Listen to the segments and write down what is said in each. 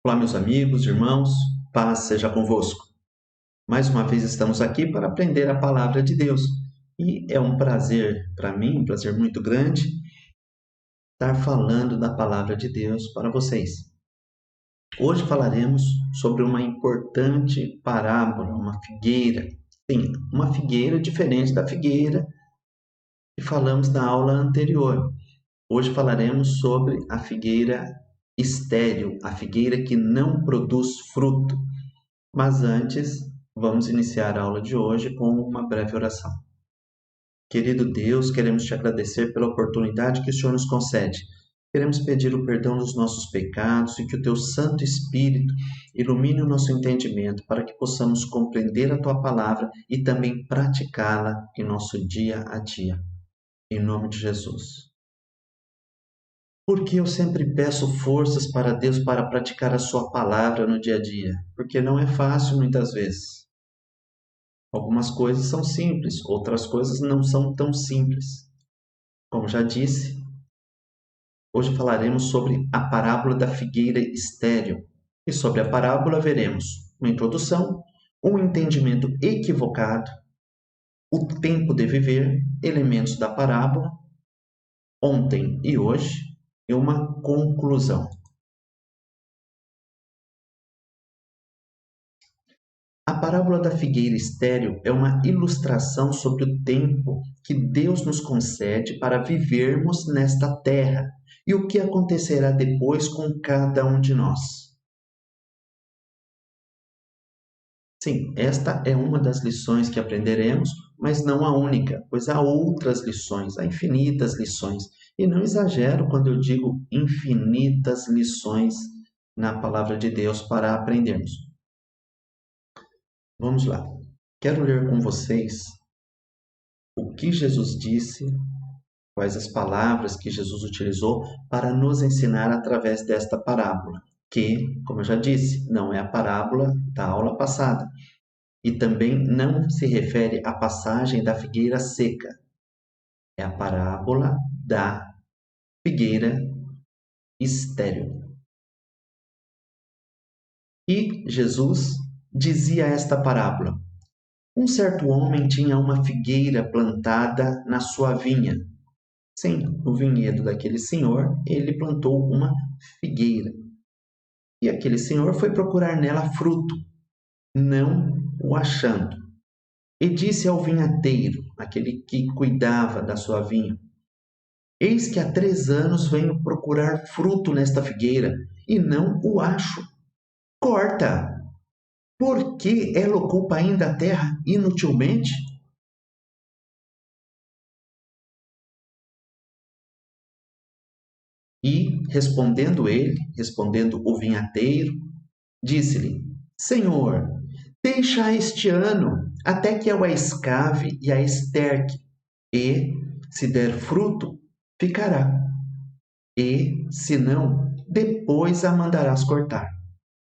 Olá, meus amigos, irmãos, paz seja convosco. Mais uma vez estamos aqui para aprender a palavra de Deus e é um prazer para mim, um prazer muito grande, estar falando da palavra de Deus para vocês. Hoje falaremos sobre uma importante parábola, uma figueira. Sim, uma figueira diferente da figueira que falamos na aula anterior. Hoje falaremos sobre a figueira estéril, a figueira que não produz fruto. Mas antes, vamos iniciar a aula de hoje com uma breve oração. Querido Deus, queremos te agradecer pela oportunidade que o Senhor nos concede. Queremos pedir o perdão dos nossos pecados e que o teu Santo Espírito ilumine o nosso entendimento para que possamos compreender a tua palavra e também praticá-la em nosso dia a dia. Em nome de Jesus. Porque eu sempre peço forças para Deus para praticar a sua palavra no dia a dia? Porque não é fácil muitas vezes. Algumas coisas são simples, outras coisas não são tão simples. Como já disse, hoje falaremos sobre a parábola da figueira estéril. E sobre a parábola veremos uma introdução, um entendimento equivocado, o tempo de viver, elementos da parábola, ontem e hoje, e uma conclusão. A parábola da figueira estéril é uma ilustração sobre o tempo que Deus nos concede para vivermos nesta terra e o que acontecerá depois com cada um de nós. Sim, esta é uma das lições que aprenderemos, mas não a única, pois há outras lições, há infinitas lições. E não exagero quando eu digo infinitas lições na palavra de Deus para aprendermos. Vamos lá. Quero ler com vocês o que Jesus disse, quais as palavras que Jesus utilizou para nos ensinar através desta parábola, que, como eu já disse, não é a parábola da aula passada e também não se refere à passagem da figueira seca. É a parábola da figueira estéril. E Jesus dizia esta parábola: um certo homem tinha uma figueira plantada na sua vinha. Sim, no vinhedo daquele senhor, ele plantou uma figueira. E aquele senhor foi procurar nela fruto, não o achando. E disse ao vinhateiro, aquele que cuidava da sua vinha: eis que há 3 anos venho procurar fruto nesta figueira, e não o acho. Corta! Por que ela ocupa ainda a terra inutilmente? E, respondendo o vinhateiro, disse-lhe: Senhor, deixa este ano, até que eu a escave e a esterque, e, se der fruto, ficará. E, se não, depois a mandarás cortar.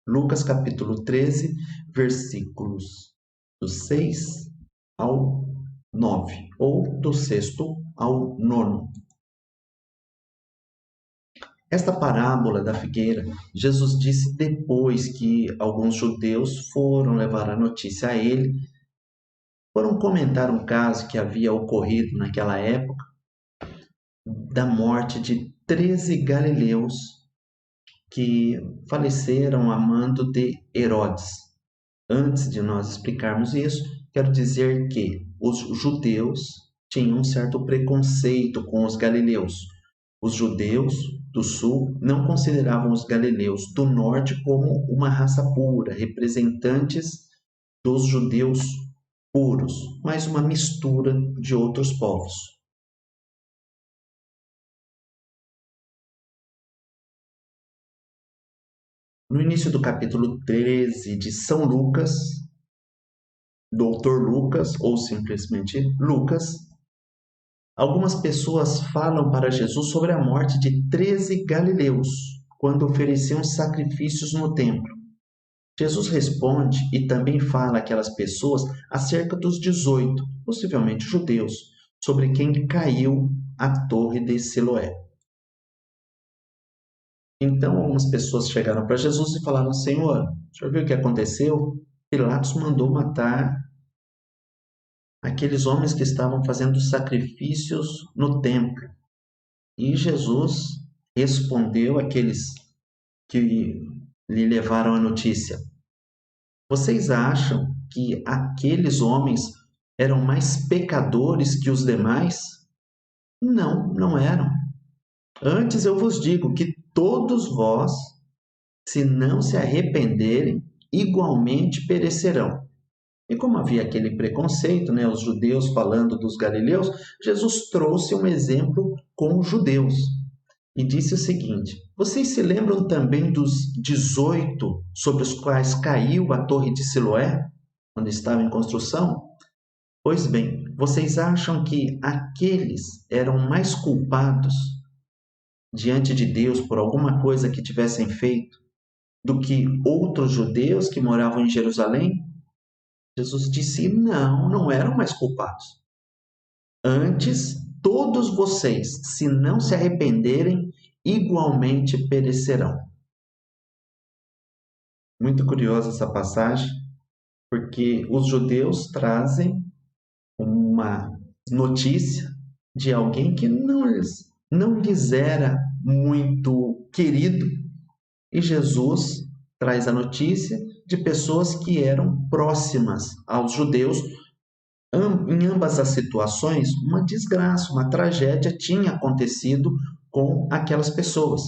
Lucas capítulo 13, versículos do 6 ao 9, ou do 6º ao 9. Esta parábola da figueira, Jesus disse depois que alguns judeus foram levar a notícia a ele, foram comentar um caso que havia ocorrido naquela época, da morte de 13 galileus que faleceram a mando de Herodes. Antes de nós explicarmos isso, quero dizer que os judeus tinham um certo preconceito com os galileus. Os judeus do sul não consideravam os galileus do norte como uma raça pura, representantes dos judeus puros, mas uma mistura de outros povos. No início do capítulo 13 de São Lucas, Dr. Lucas, ou simplesmente Lucas, algumas pessoas falam para Jesus sobre a morte de 13 galileus, quando ofereciam sacrifícios no templo. Jesus responde e também fala àquelas pessoas acerca dos 18, possivelmente judeus, sobre quem caiu a torre de Siloé. Então, algumas pessoas chegaram para Jesus e falaram: Senhor, o senhor viu o que aconteceu? Pilatos mandou matar aqueles homens que estavam fazendo sacrifícios no templo. E Jesus respondeu àqueles que lhe levaram a notícia: Vocês acham que aqueles homens eram mais pecadores que os demais? Não, não eram. Antes eu vos digo que todos vós, se não se arrependerem, igualmente perecerão. E como havia aquele preconceito, né, os judeus falando dos galileus, Jesus trouxe um exemplo com os judeus e disse o seguinte: Vocês se lembram também dos 18 sobre os quais caiu a torre de Siloé, quando estava em construção? Pois bem, vocês acham que aqueles eram mais culpados diante de Deus por alguma coisa que tivessem feito do que outros judeus que moravam em Jerusalém? Jesus disse: Não, não eram mais culpados. Antes, todos vocês, se não se arrependerem, igualmente perecerão. Muito curiosa essa passagem, porque os judeus trazem uma notícia de alguém que não lhes era muito querido, e Jesus traz a notícia de pessoas que eram próximas aos judeus. Em ambas as situações, uma desgraça, uma tragédia tinha acontecido com aquelas pessoas.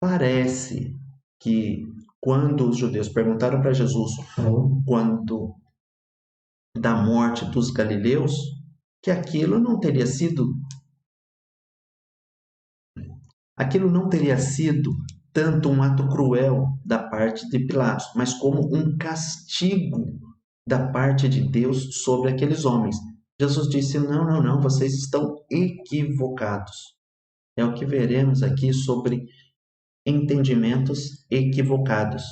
Parece que quando os judeus perguntaram para Jesus quando da morte dos galileus, que aquilo não teria sido tanto um ato cruel da parte de Pilatos, mas como um castigo da parte de Deus sobre aqueles homens. Jesus disse: Não, não, não, vocês estão equivocados. É o que veremos aqui sobre entendimentos equivocados.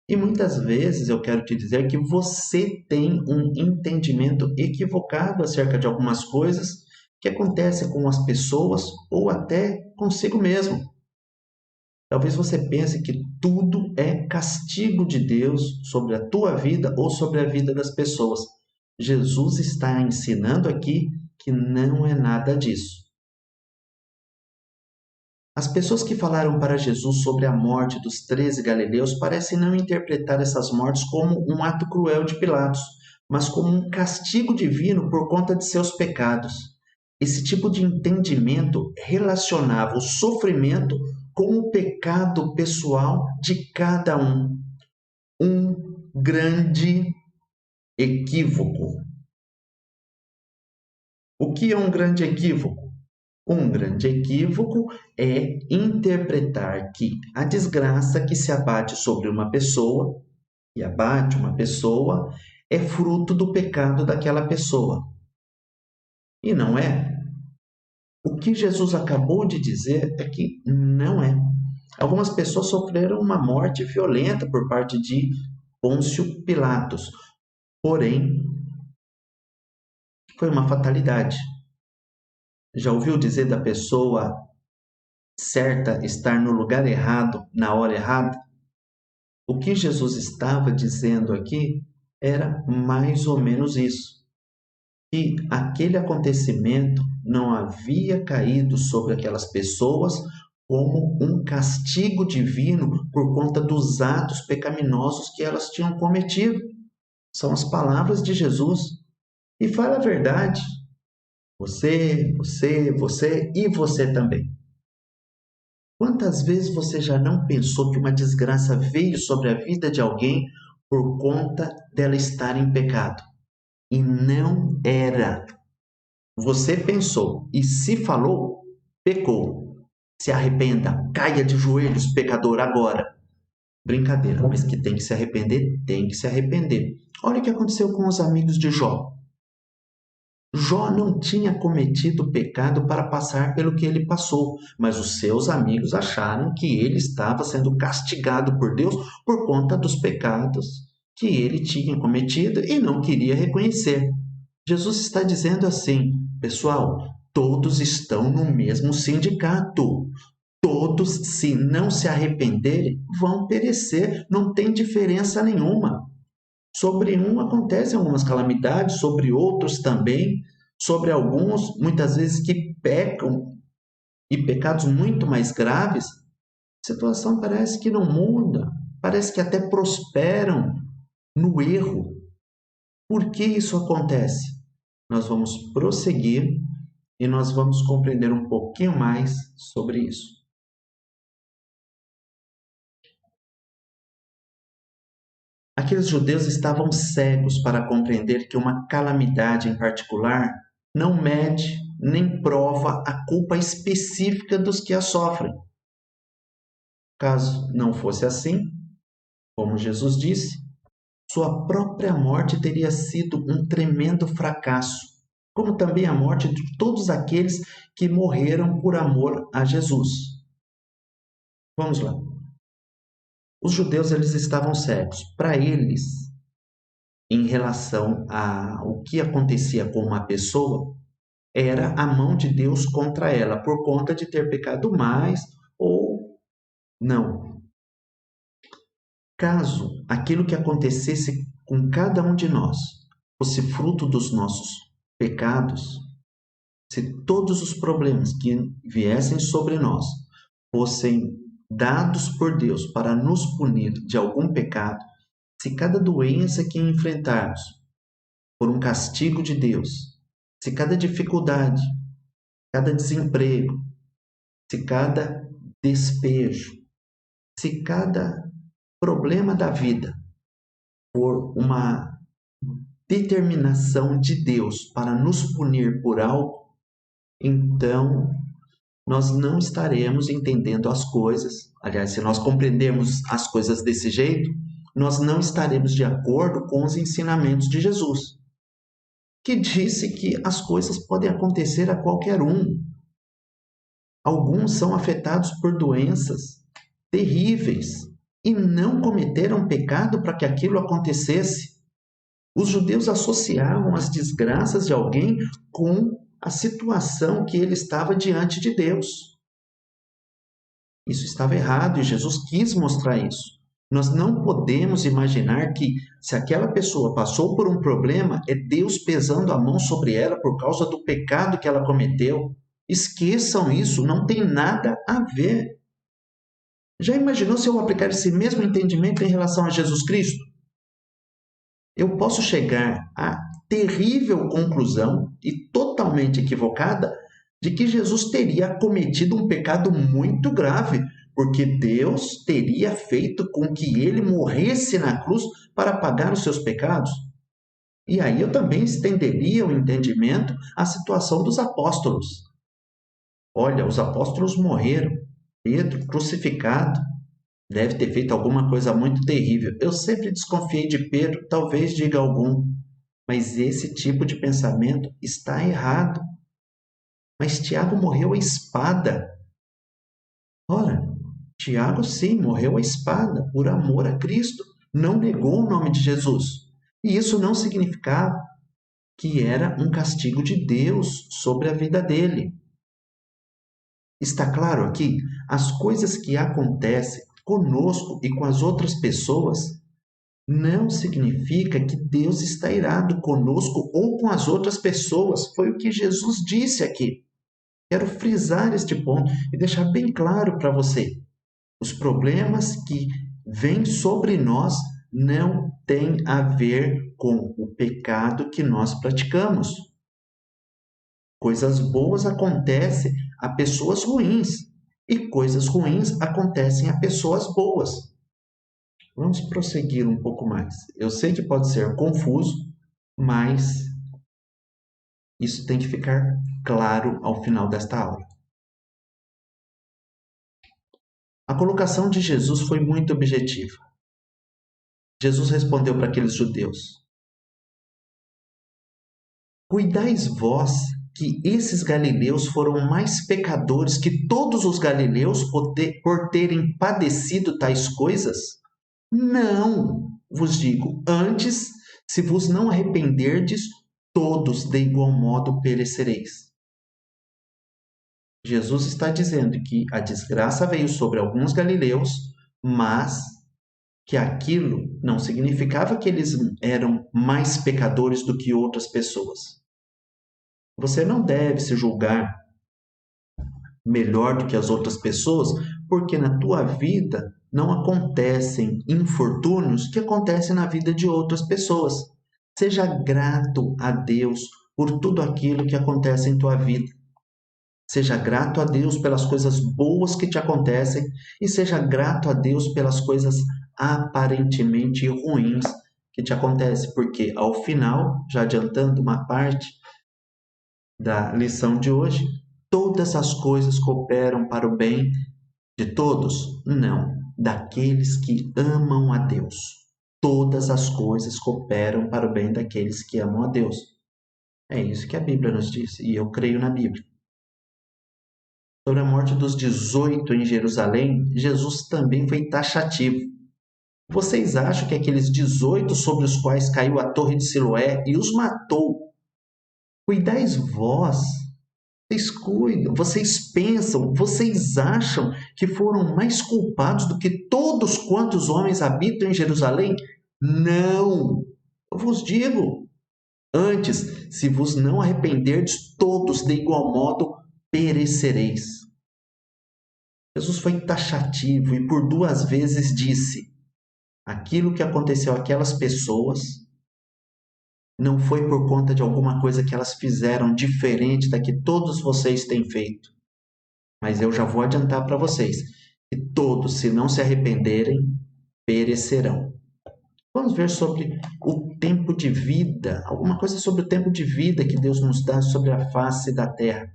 E muitas vezes eu quero te dizer que você tem um entendimento equivocado acerca de algumas coisas que acontecem com as pessoas ou até consigo mesmo. Talvez você pense que tudo é castigo de Deus sobre a tua vida ou sobre a vida das pessoas. Jesus está ensinando aqui que não é nada disso. As pessoas que falaram para Jesus sobre a morte dos 13 galileus parecem não interpretar essas mortes como um ato cruel de Pilatos, mas como um castigo divino por conta de seus pecados. Esse tipo de entendimento relacionava o sofrimento com o pecado pessoal de cada um. Um grande equívoco. O que é um grande equívoco? Um grande equívoco é interpretar que a desgraça que se abate sobre uma pessoa, e abate uma pessoa, é fruto do pecado daquela pessoa. E não é. O que Jesus acabou de dizer é que não é. Algumas pessoas sofreram uma morte violenta por parte de Pôncio Pilatos. Porém, foi uma fatalidade. Já ouviu dizer da pessoa certa estar no lugar errado, na hora errada? O que Jesus estava dizendo aqui era mais ou menos isso. Que aquele acontecimento não havia caído sobre aquelas pessoas como um castigo divino por conta dos atos pecaminosos que elas tinham cometido. São as palavras de Jesus. E fala a verdade. Você e você também. Quantas vezes você já não pensou que uma desgraça veio sobre a vida de alguém por conta dela estar em pecado? E não era. Você pensou e se falou, pecou. Se arrependa, caia de joelhos, pecador, agora. Brincadeira, mas que tem que se arrepender, tem que se arrepender. Olha o que aconteceu com os amigos de Jó. Jó não tinha cometido pecado para passar pelo que ele passou, mas os seus amigos acharam que ele estava sendo castigado por Deus por conta dos pecados que ele tinha cometido e não queria reconhecer. Jesus está dizendo assim: pessoal, todos estão no mesmo sindicato. todos, se não se arrependerem, vão perecer, não tem diferença nenhuma. Sobre um acontecem algumas calamidades, sobre outros também, sobre alguns, muitas vezes, que pecam e pecados muito mais graves, a situação parece que não muda, parece que até prosperam no erro. Por que isso acontece? Nós vamos prosseguir e nós vamos compreender um pouquinho mais sobre isso. Aqueles judeus estavam cegos para compreender que uma calamidade em particular não mede nem prova a culpa específica dos que a sofrem. Caso não fosse assim, como Jesus disse, sua própria morte teria sido um tremendo fracasso, como também a morte de todos aqueles que morreram por amor a Jesus. Vamos lá. Os judeus eles estavam cegos. Para eles, em relação ao que acontecia com uma pessoa, era a mão de Deus contra ela, por conta de ter pecado mais ou não. Caso aquilo que acontecesse com cada um de nós fosse fruto dos nossos pecados, se todos os problemas que viessem sobre nós fossem dados por Deus para nos punir de algum pecado, se cada doença que enfrentarmos por um castigo de Deus, se cada dificuldade, cada desemprego, se cada despejo, se cada problema da vida for uma determinação de Deus para nos punir por algo, então nós não estaremos entendendo as coisas. Aliás, se nós compreendemos as coisas desse jeito, nós não estaremos de acordo com os ensinamentos de Jesus, que disse que as coisas podem acontecer a qualquer um. Alguns são afetados por doenças terríveis e não cometeram pecado para que aquilo acontecesse. Os judeus associavam as desgraças de alguém com a situação que ele estava diante de Deus. Isso estava errado e Jesus quis mostrar isso. Nós não podemos imaginar que, se aquela pessoa passou por um problema, é Deus pesando a mão sobre ela por causa do pecado que ela cometeu. Esqueçam isso, não tem nada a ver. Já imaginou se eu aplicar esse mesmo entendimento em relação a Jesus Cristo? Eu posso chegar à terrível conclusão e totalmente equivocada de que Jesus teria cometido um pecado muito grave, porque Deus teria feito com que ele morresse na cruz para pagar os seus pecados. E aí eu também estenderia o entendimento à situação dos apóstolos. Olha, os apóstolos morreram, Pedro crucificado, deve ter feito alguma coisa muito terrível. Eu sempre desconfiei de Pedro, talvez diga algum, mas esse tipo de pensamento está errado. Mas Tiago morreu à espada. Ora, Tiago sim morreu à espada por amor a Cristo. Não negou o nome de Jesus. E isso não significava que era um castigo de Deus sobre a vida dele. Está claro aqui? As coisas que acontecem conosco e com as outras pessoas não significa que Deus está irado conosco ou com as outras pessoas. Foi o que Jesus disse aqui. Quero frisar este ponto e deixar bem claro para você. Os problemas que vêm sobre nós não têm a ver com o pecado que nós praticamos. Coisas boas acontecem a pessoas ruins e coisas ruins acontecem a pessoas boas. Vamos prosseguir um pouco mais. Eu sei que pode ser confuso, mas isso tem que ficar claro ao final desta aula. A colocação de Jesus foi muito objetiva. Jesus respondeu para aqueles judeus: cuidais vós que esses galileus foram mais pecadores que todos os galileus por terem padecido tais coisas? Não, vos digo, antes, se vos não arrependerdes, todos de igual modo perecereis. Jesus está dizendo que a desgraça veio sobre alguns galileus, mas que aquilo não significava que eles eram mais pecadores do que outras pessoas. Você não deve se julgar melhor do que as outras pessoas, porque na tua vida não acontecem infortúnios que acontecem na vida de outras pessoas. Seja grato a Deus por tudo aquilo que acontece em tua vida. Seja grato a Deus pelas coisas boas que te acontecem e seja grato a Deus pelas coisas aparentemente ruins que te acontecem, porque ao final, já adiantando uma parte da lição de hoje, todas as coisas cooperam para o bem de todos? Não, daqueles que amam a Deus. Todas as coisas cooperam para o bem daqueles que amam a Deus. É isso que a Bíblia nos diz, e eu creio na Bíblia. Sobre a morte dos 18 em Jerusalém, Jesus também foi taxativo. Vocês acham que aqueles 18 sobre os quais caiu a torre de Siloé e os matou, cuidais vós? Vocês cuidam, vocês pensam, vocês acham que foram mais culpados do que todos quantos homens habitam em Jerusalém? Não! Eu vos digo, antes, se vos não arrependerdes, todos de igual modo perecereis. Jesus foi taxativo e por 2 vezes disse: aquilo que aconteceu àquelas pessoas não foi por conta de alguma coisa que elas fizeram diferente da que todos vocês têm feito. Mas eu já vou adiantar para vocês que todos, se não se arrependerem, perecerão. Vamos ver sobre o tempo de vida, alguma coisa sobre o tempo de vida que Deus nos dá sobre a face da terra.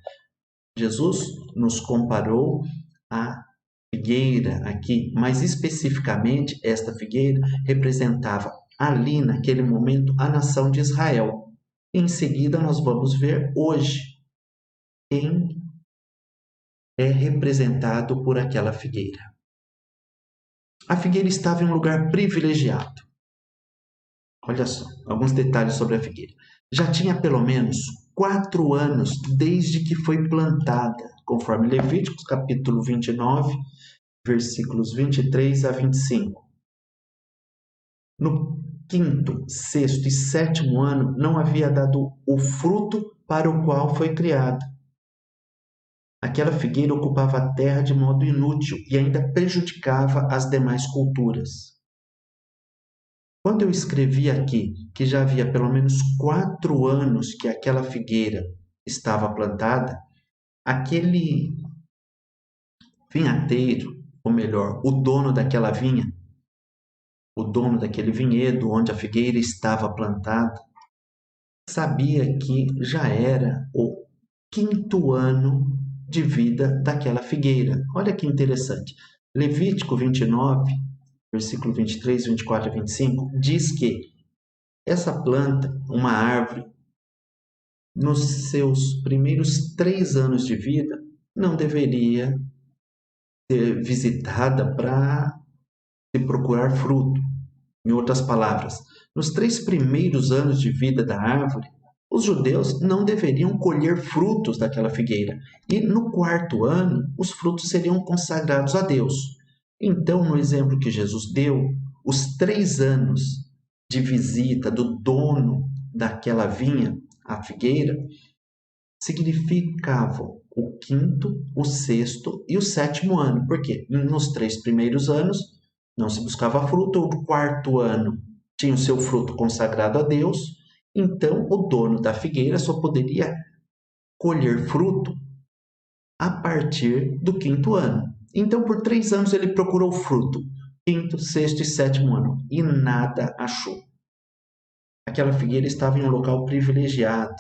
Jesus nos comparou à figueira aqui, mas especificamente esta figueira representava ali, naquele momento, a nação de Israel. Em seguida, nós vamos ver hoje quem é representado por aquela figueira. A figueira estava em um lugar privilegiado. Olha só, alguns detalhes sobre a figueira. Já tinha pelo menos 4 anos desde que foi plantada, conforme Levíticos capítulo 29, versículos 23 a 25. No quinto, sexto e sétimo ano não havia dado o fruto para o qual foi criada. Aquela figueira ocupava a terra de modo inútil e ainda prejudicava as demais culturas. Quando eu escrevi aqui que já havia pelo menos 4 anos que aquela figueira estava plantada, aquele vinhateiro, ou melhor, o dono daquela vinha, o dono daquele vinhedo onde a figueira estava plantada, sabia que já era o 5º ano de vida daquela figueira. Olha que interessante. Levítico 29, versículo 23, 24 e 25, diz que essa planta, uma árvore, nos seus primeiros 3 anos de vida, não deveria ser visitada para se procurar fruto. Em outras palavras, nos 3 primeiros anos de vida da árvore, os judeus não deveriam colher frutos daquela figueira. E no 4º ano, os frutos seriam consagrados a Deus. Então, no exemplo que Jesus deu, os 3 anos de visita do dono daquela vinha, a figueira, significavam o 5º, o 6º e o 7º ano. Por quê? Nos 3 primeiros anos não se buscava fruto, o 4º ano tinha o seu fruto consagrado a Deus, então o dono da figueira só poderia colher fruto a partir do 5º ano. Então, por 3 anos ele procurou fruto, 5º, 6º e 7º ano, e nada achou. Aquela figueira estava em um local privilegiado,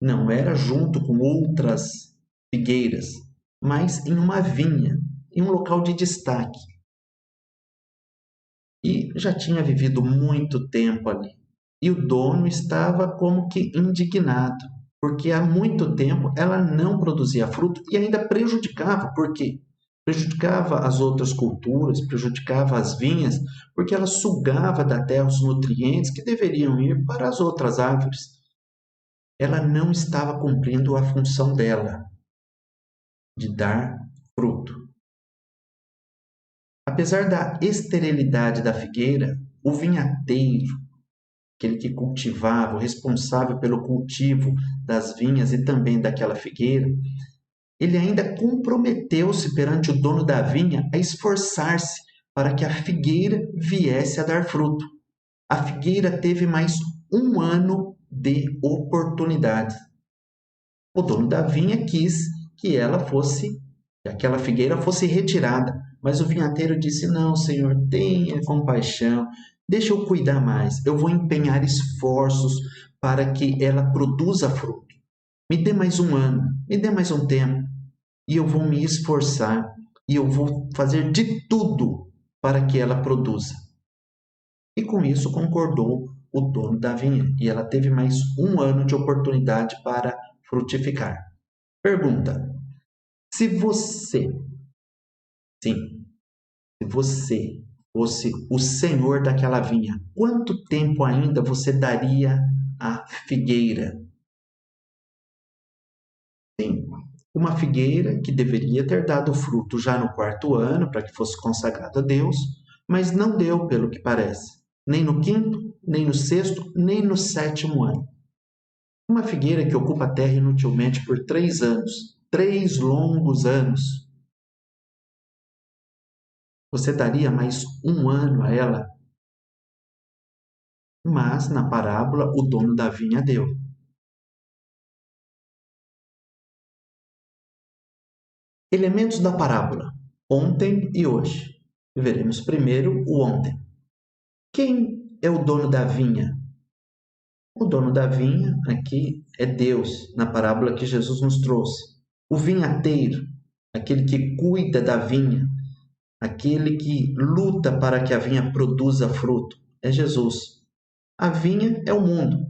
não era junto com outras figueiras, mas em uma vinha, em um local de destaque. E já tinha vivido muito tempo ali. E o dono estava como que indignado, porque há muito tempo ela não produzia fruto e ainda prejudicava. Por quê? Prejudicava as outras culturas, prejudicava as vinhas, porque ela sugava da terra os nutrientes que deveriam ir para as outras árvores. Ela não estava cumprindo a função dela. de dar fruto. Apesar da esterilidade da figueira, o vinhateiro, aquele que cultivava, o responsável pelo cultivo das vinhas e também daquela figueira, ele ainda comprometeu-se perante o dono da vinha a esforçar-se para que a figueira viesse a dar fruto. A figueira teve mais um ano de oportunidade. O dono da vinha quis que aquela figueira fosse retirada, mas o vinhateiro disse: Não, Senhor, tenha compaixão, deixa eu cuidar mais, eu vou empenhar esforços para que ela produza fruto. Me dê mais um ano, me dê mais um tempo, e eu vou me esforçar, e eu vou fazer de tudo para que ela produza. E com isso concordou o dono da vinha, e ela teve mais um ano de oportunidade para frutificar. Pergunta: se você, sim, se você fosse o senhor daquela vinha, quanto tempo ainda você daria à figueira? Sim, uma figueira que deveria ter dado fruto já no quarto ano, para que fosse consagrado a Deus, mas não deu, pelo que parece, nem no quinto, nem no sexto, nem no sétimo ano. Uma figueira que ocupa a terra inutilmente por 3 anos, 3 longos anos. Você daria mais um ano a ela? Mas, na parábola, o dono da vinha deu. Elementos da parábola: ontem e hoje. Veremos primeiro o ontem. Quem é o dono da vinha? O dono da vinha aqui é Deus, na parábola que Jesus nos trouxe. O vinhateiro, aquele que cuida da vinha, aquele que luta para que a vinha produza fruto, é Jesus. A vinha é o mundo.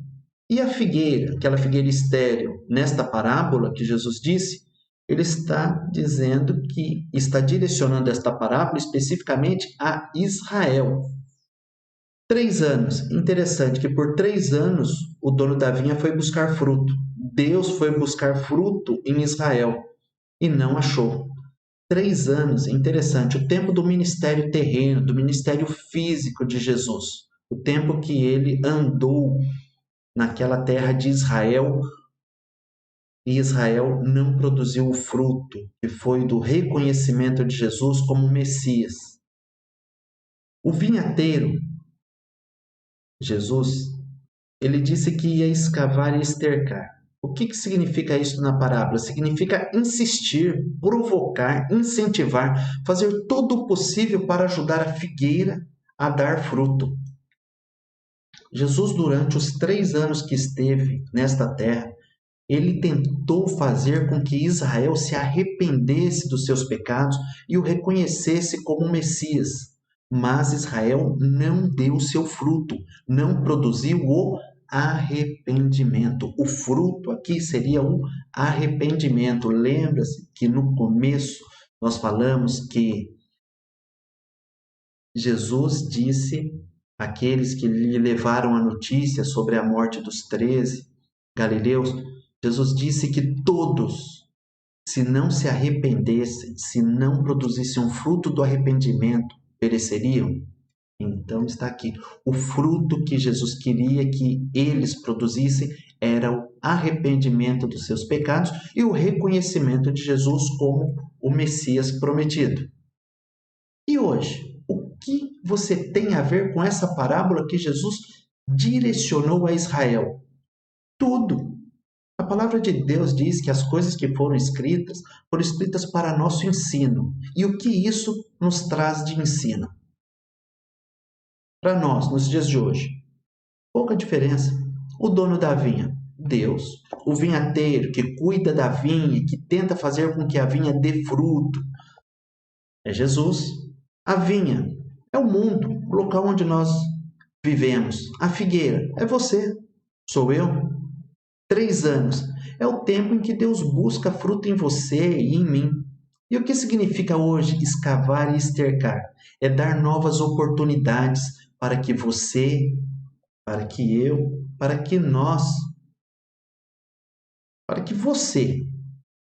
E a figueira, aquela figueira estéril, nesta parábola que Jesus disse, ele está dizendo que está direcionando esta parábola especificamente a Israel. 3 anos. Interessante que por 3 anos o dono da vinha foi buscar fruto. Deus foi buscar fruto em Israel e não achou. 3 anos, interessante, o tempo do ministério terreno, do ministério físico de Jesus, o tempo que ele andou naquela terra de Israel, e Israel não produziu o fruto, que foi do reconhecimento de Jesus como Messias. O vinhateiro, Jesus, ele disse que ia escavar e estercar. O que significa isso na parábola? Significa insistir, provocar, incentivar, fazer todo o possível para ajudar a figueira a dar fruto. Jesus, durante os 3 anos que esteve nesta terra, ele tentou fazer com que Israel se arrependesse dos seus pecados e o reconhecesse como Messias. Mas Israel não deu seu fruto, não produziu o arrependimento. O fruto aqui seria o arrependimento. Lembra-se que no começo nós falamos que Jesus disse àqueles que lhe levaram a notícia sobre a morte dos 13 galileus, Jesus disse que todos, se não se arrependessem, se não produzissem um fruto do arrependimento, pereceriam. Então está aqui. O fruto que Jesus queria que eles produzissem era o arrependimento dos seus pecados e o reconhecimento de Jesus como o Messias prometido. E hoje, o que você tem a ver com essa parábola que Jesus direcionou a Israel? Tudo. A palavra de Deus diz que as coisas que foram escritas para nosso ensino. E o que isso nos traz de ensino? Para nós, nos dias de hoje, pouca diferença. O dono da vinha, Deus. O vinhateiro, que cuida da vinha, que tenta fazer com que a vinha dê fruto, é Jesus. A vinha é o mundo, o local onde nós vivemos. A figueira é você, sou eu. 3 anos é o tempo em que Deus busca fruto em você e em mim. E o que significa hoje escavar e estercar? É dar novas oportunidades para que você, para que eu, para que nós, para que você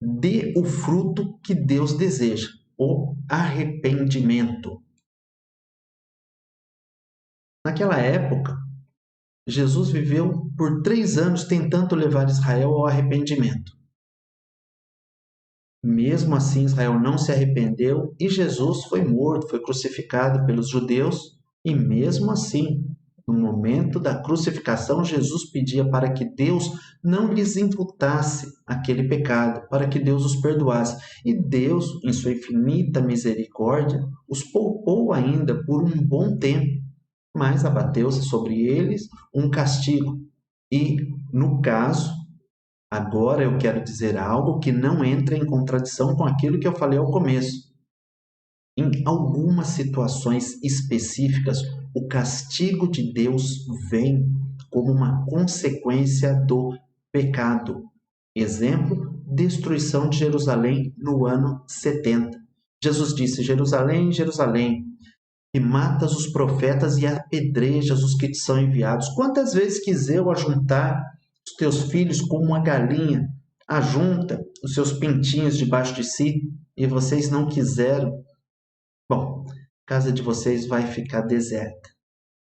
dê o fruto que Deus deseja, o arrependimento. Naquela época, Jesus viveu por 3 anos tentando levar Israel ao arrependimento. Mesmo assim, Israel não se arrependeu e Jesus foi morto, foi crucificado pelos judeus. E mesmo assim, no momento da crucificação, Jesus pedia para que Deus não lhes imputasse aquele pecado, para que Deus os perdoasse. E Deus, em sua infinita misericórdia, os poupou ainda por um bom tempo, mas abateu-se sobre eles um castigo. E, no caso, agora eu quero dizer algo que não entra em contradição com aquilo que eu falei ao começo. Em algumas situações específicas, o castigo de Deus vem como uma consequência do pecado. Exemplo, destruição de Jerusalém no ano 70. Jesus disse: Jerusalém, Jerusalém, que matas os profetas e apedrejas os que te são enviados. Quantas vezes quis eu ajuntar os teus filhos como uma galinha ajunta os seus pintinhos debaixo de si, e vocês não quiseram? Bom, a casa de vocês vai ficar deserta.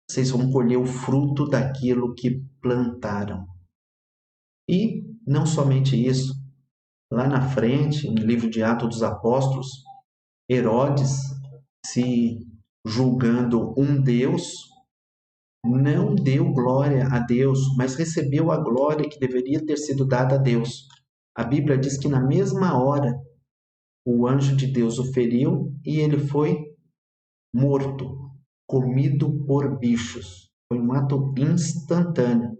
Vocês vão colher o fruto daquilo que plantaram. E não somente isso, lá na frente, no livro de Atos dos Apóstolos, Herodes, se julgando um Deus, não deu glória a Deus, mas recebeu a glória que deveria ter sido dada a Deus. A Bíblia diz que na mesma hora o anjo de Deus o feriu e ele foi morto, comido por bichos. Foi um ato instantâneo.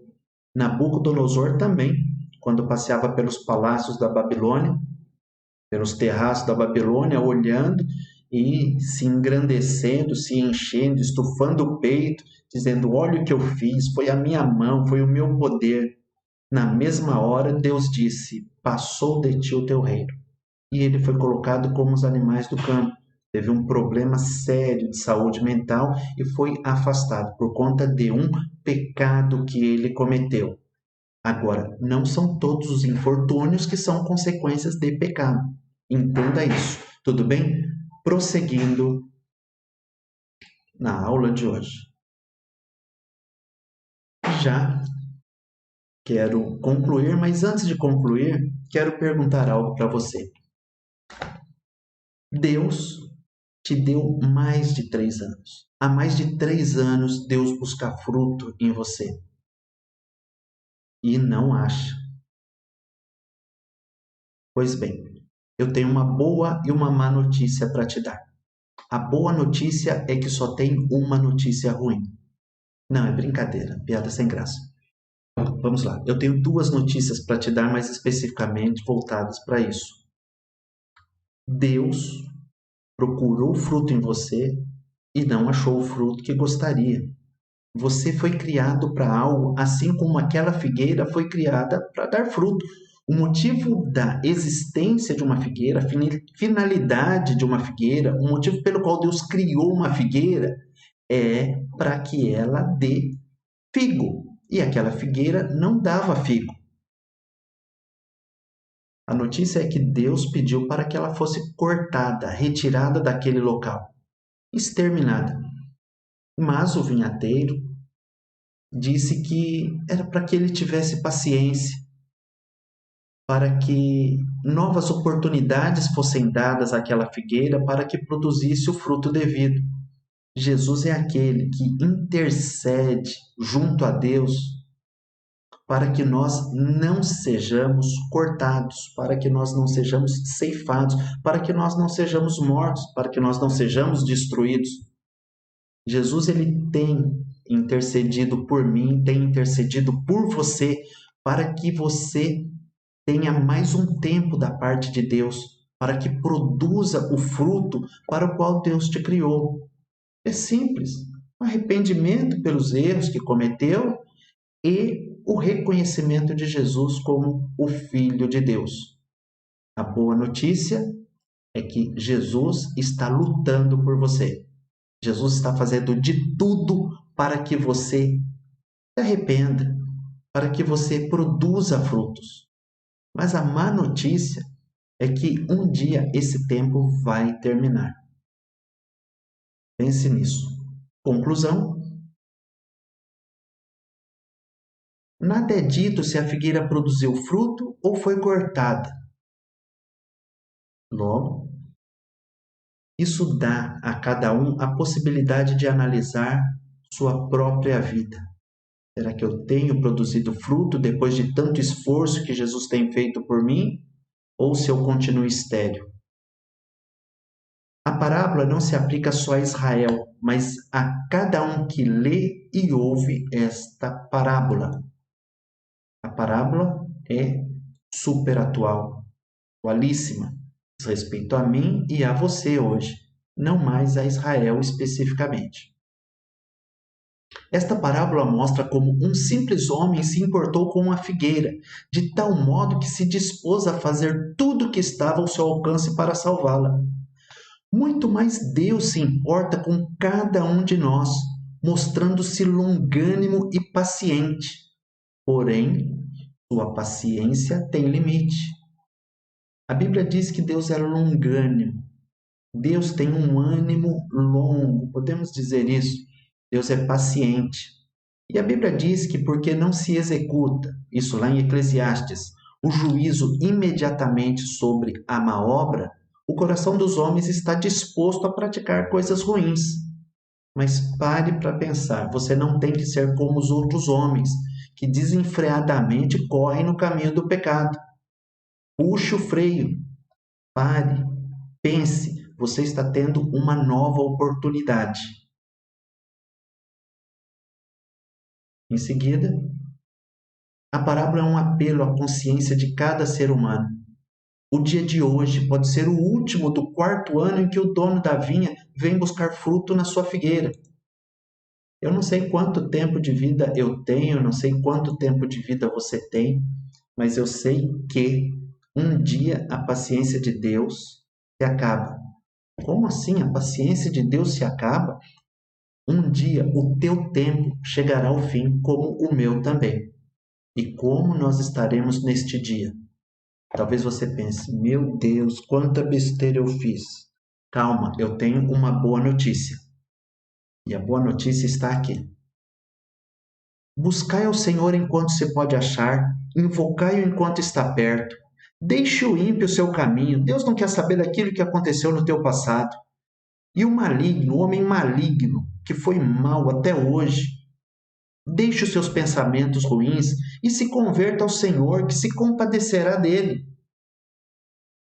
Nabucodonosor também, quando passeava pelos palácios da Babilônia, pelos terraços da Babilônia, olhando e se engrandecendo, se enchendo, estufando o peito, dizendo: olha o que eu fiz, foi a minha mão, foi o meu poder. Na mesma hora, Deus disse: passou de ti o teu reino. E ele foi colocado como os animais do campo. Teve um problema sério de saúde mental e foi afastado por conta de um pecado que ele cometeu. Agora, não são todos os infortúnios que são consequências de pecado. Entenda isso, tudo bem? Prosseguindo na aula de hoje. Já quero concluir, mas antes de concluir, quero perguntar algo para você. Deus te deu mais de 3 anos. Há mais de 3 anos, Deus busca fruto em você. E não acha. Pois bem, eu tenho uma boa e uma má notícia para te dar. A boa notícia é que só tem uma notícia ruim. Não, é brincadeira, piada sem graça. Vamos lá, eu tenho 2 notícias para te dar mais especificamente voltadas para isso. Deus procurou fruto em você e não achou o fruto que gostaria. Você foi criado para algo, assim como aquela figueira foi criada para dar fruto. O motivo da existência de uma figueira, a finalidade de uma figueira, o motivo pelo qual Deus criou uma figueira é para que ela dê figo. E aquela figueira não dava figo. A notícia é que Deus pediu para que ela fosse cortada, retirada daquele local, exterminada. Mas o vinhateiro disse que era para que ele tivesse paciência, para que novas oportunidades fossem dadas àquela figueira para que produzisse o fruto devido. Jesus é aquele que intercede junto a Deus para que nós não sejamos cortados, para que nós não sejamos ceifados, para que nós não sejamos mortos, para que nós não sejamos destruídos. Jesus ele tem intercedido por mim, tem intercedido por você, para que você tenha mais um tempo da parte de Deus, para que produza o fruto para o qual Deus te criou. É simples. Arrependimento pelos erros que cometeu e o reconhecimento de Jesus como o Filho de Deus. A boa notícia é que Jesus está lutando por você. Jesus está fazendo de tudo para que você se arrependa, para que você produza frutos. Mas a má notícia é que um dia esse tempo vai terminar. Pense nisso. Conclusão: nada é dito se a figueira produziu fruto ou foi cortada. Logo, isso dá a cada um a possibilidade de analisar sua própria vida. Será que eu tenho produzido fruto depois de tanto esforço que Jesus tem feito por mim? Ou se eu continuo estéril? A parábola não se aplica só a Israel, mas a cada um que lê e ouve esta parábola. A parábola é super atual, atualíssima, diz respeito a mim e a você hoje, não mais a Israel especificamente. Esta parábola mostra como um simples homem se importou com uma figueira, de tal modo que se dispôs a fazer tudo o que estava ao seu alcance para salvá-la. Muito mais Deus se importa com cada um de nós, mostrando-se longânimo e paciente. Porém, sua paciência tem limite. A Bíblia diz que Deus é longânimo. Deus tem um ânimo longo, podemos dizer isso. Deus é paciente. E a Bíblia diz que porque não se executa, isso lá em Eclesiastes, o juízo imediatamente sobre a má obra, o coração dos homens está disposto a praticar coisas ruins. Mas pare para pensar, você não tem que ser como os outros homens, que desenfreadamente correm no caminho do pecado. Puxe o freio, pare, pense, você está tendo uma nova oportunidade. Em seguida, a parábola é um apelo à consciência de cada ser humano. O dia de hoje pode ser o último do 4º ano em que o dono da vinha vem buscar fruto na sua figueira. Eu não sei quanto tempo de vida eu tenho, não sei quanto tempo de vida você tem, mas eu sei que um dia a paciência de Deus se acaba. Como assim a paciência de Deus se acaba? Um dia o teu tempo chegará ao fim, como o meu também. E como nós estaremos neste dia? Talvez você pense, meu Deus, quanta besteira eu fiz. Calma, eu tenho uma boa notícia. E a boa notícia está aqui. Buscai ao Senhor enquanto se pode achar, invocai-o enquanto está perto. Deixe o ímpio o seu caminho. Deus não quer saber daquilo que aconteceu no teu passado. E o maligno, o homem maligno, que foi mau até hoje, deixe os seus pensamentos ruins e se converta ao Senhor, que se compadecerá dele.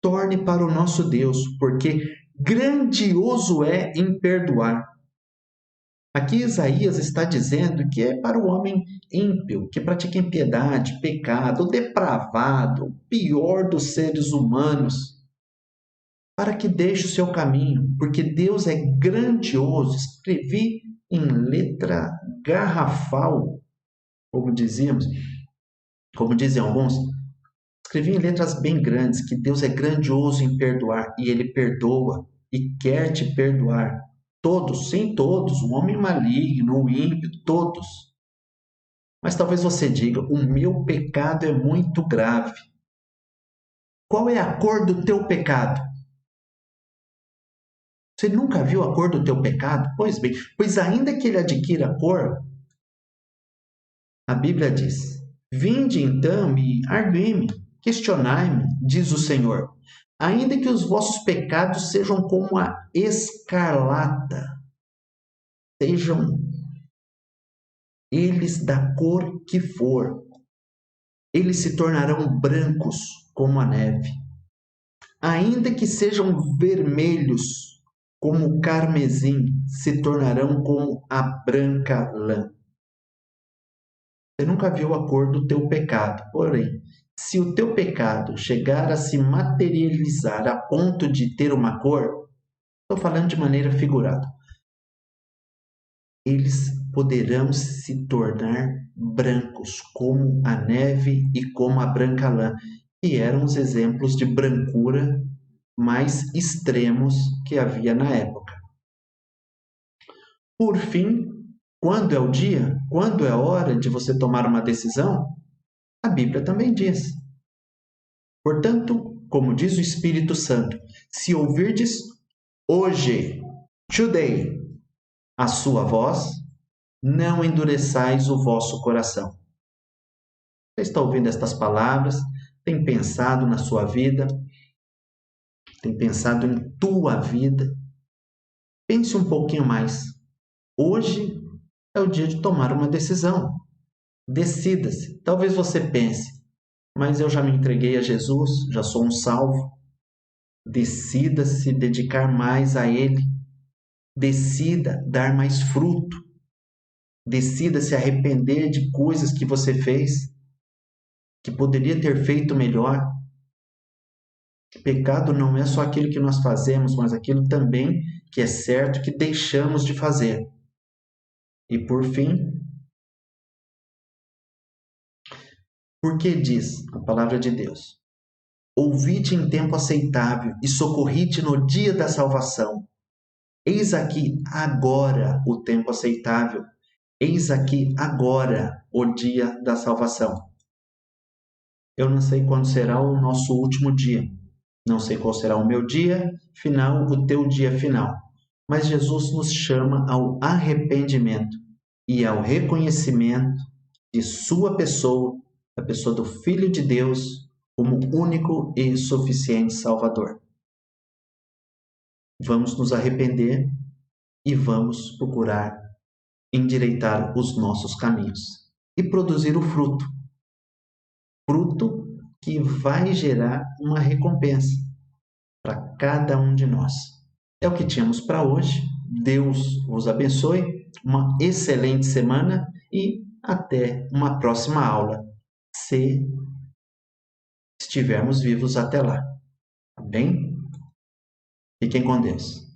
Torne para o nosso Deus, porque grandioso é em perdoar. Aqui Isaías está dizendo que é para o homem ímpio, que pratica impiedade, pecado, depravado, o pior dos seres humanos, para que deixe o seu caminho, porque Deus é grandioso. Escrevi em letra garrafal, como dizíamos, como dizem alguns, escrevi em letras bem grandes que Deus é grandioso em perdoar e Ele perdoa e quer te perdoar. Todos, sim, todos, o homem maligno, o ímpio, todos. Mas talvez você diga, o meu pecado é muito grave. Qual é a cor do teu pecado? Você nunca viu a cor do teu pecado? Pois bem, pois ainda que ele adquira cor, a Bíblia diz, vinde então e argui-me, questionai-me, diz o Senhor, ainda que os vossos pecados sejam como a escarlata, sejam eles da cor que for, eles se tornarão brancos como a neve. Ainda que sejam vermelhos como o carmesim, se tornarão como a branca lã. Você nunca viu a cor do teu pecado, porém, se o teu pecado chegar a se materializar a ponto de ter uma cor, estou falando de maneira figurada, eles poderão se tornar brancos, como a neve e como a branca lã, que eram os exemplos de brancura mais extremos que havia na época. Por fim, quando é o dia, quando é a hora de você tomar uma decisão, a Bíblia também diz. Portanto, como diz o Espírito Santo, se ouvirdes hoje, today, a sua voz, não endureçais o vosso coração. Você está ouvindo estas palavras? Tem pensado na sua vida? Tem pensado em tua vida? Pense um pouquinho mais. Hoje é o dia de tomar uma decisão. Decida-se. Talvez você pense, mas eu já me entreguei a Jesus, já sou um salvo. Decida se dedicar mais a Ele. Decida dar mais fruto. Decida se arrepender de coisas que você fez, que poderia ter feito melhor. Pecado não é só aquilo que nós fazemos, mas aquilo também que é certo que deixamos de fazer. E por fim, porque diz a palavra de Deus: ouvite em tempo aceitável e socorrite no dia da salvação. Eis aqui agora o tempo aceitável. Eis aqui agora o dia da salvação. Eu não sei quando será o nosso último dia. Não sei qual será o meu dia final, o teu dia final. Mas Jesus nos chama ao arrependimento e ao reconhecimento de sua pessoa, a pessoa do Filho de Deus, como único e suficiente Salvador. Vamos nos arrepender e vamos procurar endireitar os nossos caminhos e produzir o fruto. Fruto que vai gerar uma recompensa para cada um de nós. É o que tínhamos para hoje. Deus os abençoe, uma excelente semana e até uma próxima aula, se estivermos vivos até lá. Tá bem? Fiquem com Deus.